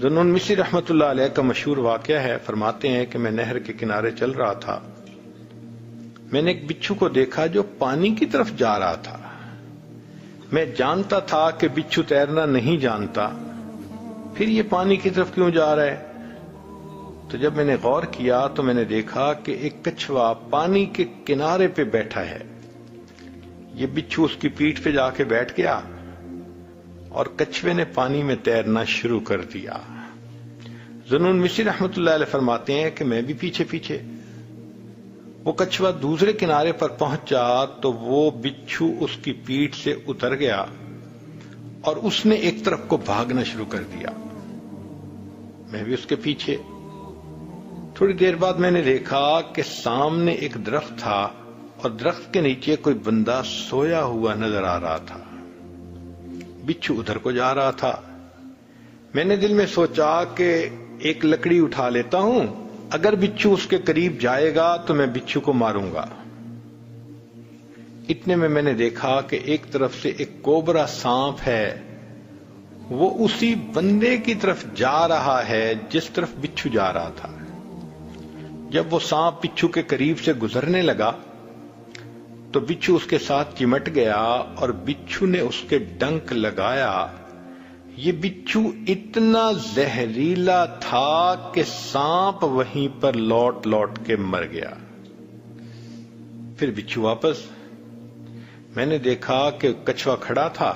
ذوالنون مصری رحمۃ اللہ علیہ کا مشہور واقعہ ہے، فرماتے ہیں کہ میں نہر کے کنارے چل رہا تھا، میں نے ایک بچھو کو دیکھا جو پانی کی طرف جا رہا تھا۔ میں جانتا تھا کہ بچھو تیرنا نہیں جانتا، پھر یہ پانی کی طرف کیوں جا رہا ہے؟ تو جب میں نے غور کیا تو میں نے دیکھا کہ ایک کچھوا پانی کے کنارے پہ بیٹھا ہے۔ یہ بچھو اس کی پیٹھ پہ جا کے بیٹھ گیا اور کچھوے نے پانی میں تیرنا شروع کر دیا۔ ذوالنون مصری رحمۃ اللہ علیہ فرماتے ہیں کہ میں بھی پیچھے پیچھے، وہ کچھوا دوسرے کنارے پر پہنچا تو وہ بچھو اس کی پیٹھ سے اتر گیا اور اس نے ایک طرف کو بھاگنا شروع کر دیا، میں بھی اس کے پیچھے۔ تھوڑی دیر بعد میں نے دیکھا کہ سامنے ایک درخت تھا اور درخت کے نیچے کوئی بندہ سویا ہوا نظر آ رہا تھا، بچھو ادھر کو جا رہا تھا۔ میں نے دل میں سوچا کہ ایک لکڑی اٹھا لیتا ہوں، اگر بچھو اس کے قریب جائے گا تو میں بچھو کو ماروں گا۔ اتنے میں نے دیکھا کہ ایک طرف سے ایک کوبرا سانپ ہے، وہ اسی بندے کی طرف جا رہا ہے جس طرف بچھو جا رہا تھا۔ جب وہ سانپ بچھو کے قریب سے گزرنے لگا تو بچھو اس کے ساتھ چمٹ گیا اور بچھو نے اس کے ڈنک لگایا۔ یہ بچھو اتنا زہریلا تھا کہ سانپ وہیں پر لوٹ لوٹ کے مر گیا۔ پھر بچھو واپس، میں نے دیکھا کہ کچھوا کھڑا تھا،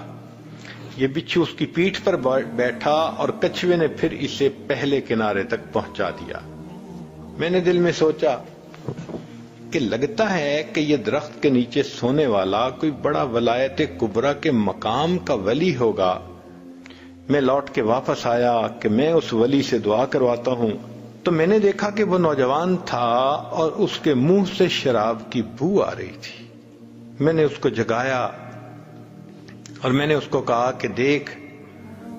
یہ بچھو اس کی پیٹھ پر بیٹھا اور کچھوے نے پھر اسے پہلے کنارے تک پہنچا دیا۔ میں نے دل میں سوچا کہ لگتا ہے کہ یہ درخت کے نیچے سونے والا کوئی بڑا ولایت کبریٰ کے مقام کا ولی ہوگا۔ میں لوٹ کے واپس آیا کہ میں اس ولی سے دعا کرواتا ہوں، تو میں نے دیکھا کہ وہ نوجوان تھا اور اس کے منہ سے شراب کی بو آ رہی تھی۔ میں نے اس کو جگایا اور میں نے اس کو کہا کہ دیکھ،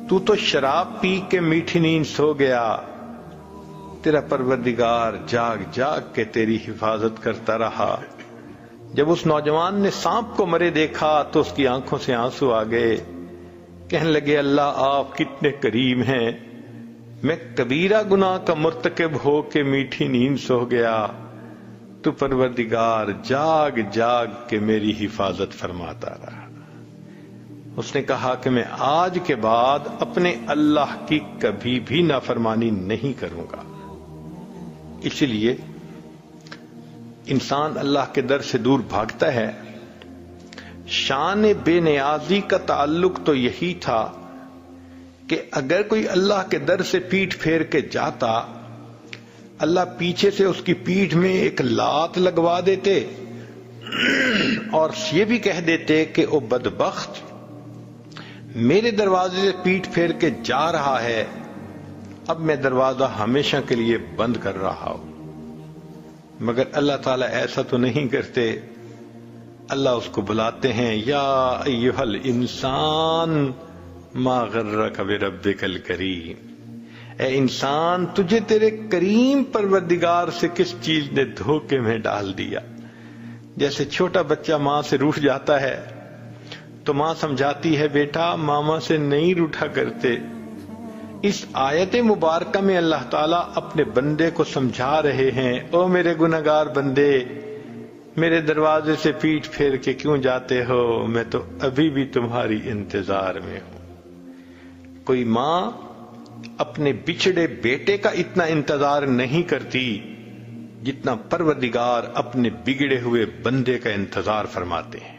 تو تو شراب پی کے میٹھی نیند سو گیا، تیرا پروردگار جاگ جاگ کے تیری حفاظت کرتا رہا۔ جب اس نوجوان نے سانپ کو مرے دیکھا تو اس کی آنکھوں سے آنسو آ گئے، کہنے لگے اللہ آپ کتنے کریم ہیں، میں کبیرہ گناہ کا مرتکب ہو کے میٹھی نیند سو گیا، تو پروردگار جاگ جاگ کے میری حفاظت فرماتا رہا۔ اس نے کہا کہ میں آج کے بعد اپنے اللہ کی کبھی بھی نافرمانی نہیں کروں گا۔ اسی لیے انسان اللہ کے در سے دور بھاگتا ہے۔ شان بے نیازی کا تعلق تو یہی تھا کہ اگر کوئی اللہ کے در سے پیٹھ پھیر کے جاتا، اللہ پیچھے سے اس کی پیٹھ میں ایک لات لگوا دیتے اور یہ بھی کہہ دیتے کہ او بدبخت، میرے دروازے سے پیٹھ پھیر کے جا رہا ہے، اب میں دروازہ ہمیشہ کے لیے بند کر رہا ہوں۔ مگر اللہ تعالیٰ ایسا تو نہیں کرتے، اللہ اس کو بلاتے ہیں، یا ایھا الانسان ما غرک بربک الکریم، اے انسان تجھے تیرے کریم پروردگار سے کس چیز نے دھوکے میں ڈال دیا۔ جیسے چھوٹا بچہ ماں سے روٹھ جاتا ہے تو ماں سمجھاتی ہے بیٹا ماما سے نہیں روٹھا کرتے۔ اس آیت مبارکہ میں اللہ تعالیٰ اپنے بندے کو سمجھا رہے ہیں، او میرے گنہگار بندے، میرے دروازے سے پیٹھ پھیر کے کیوں جاتے ہو، میں تو ابھی بھی تمہاری انتظار میں ہوں۔ کوئی ماں اپنے بچھڑے بیٹے کا اتنا انتظار نہیں کرتی جتنا پروردگار اپنے بگڑے ہوئے بندے کا انتظار فرماتے ہیں۔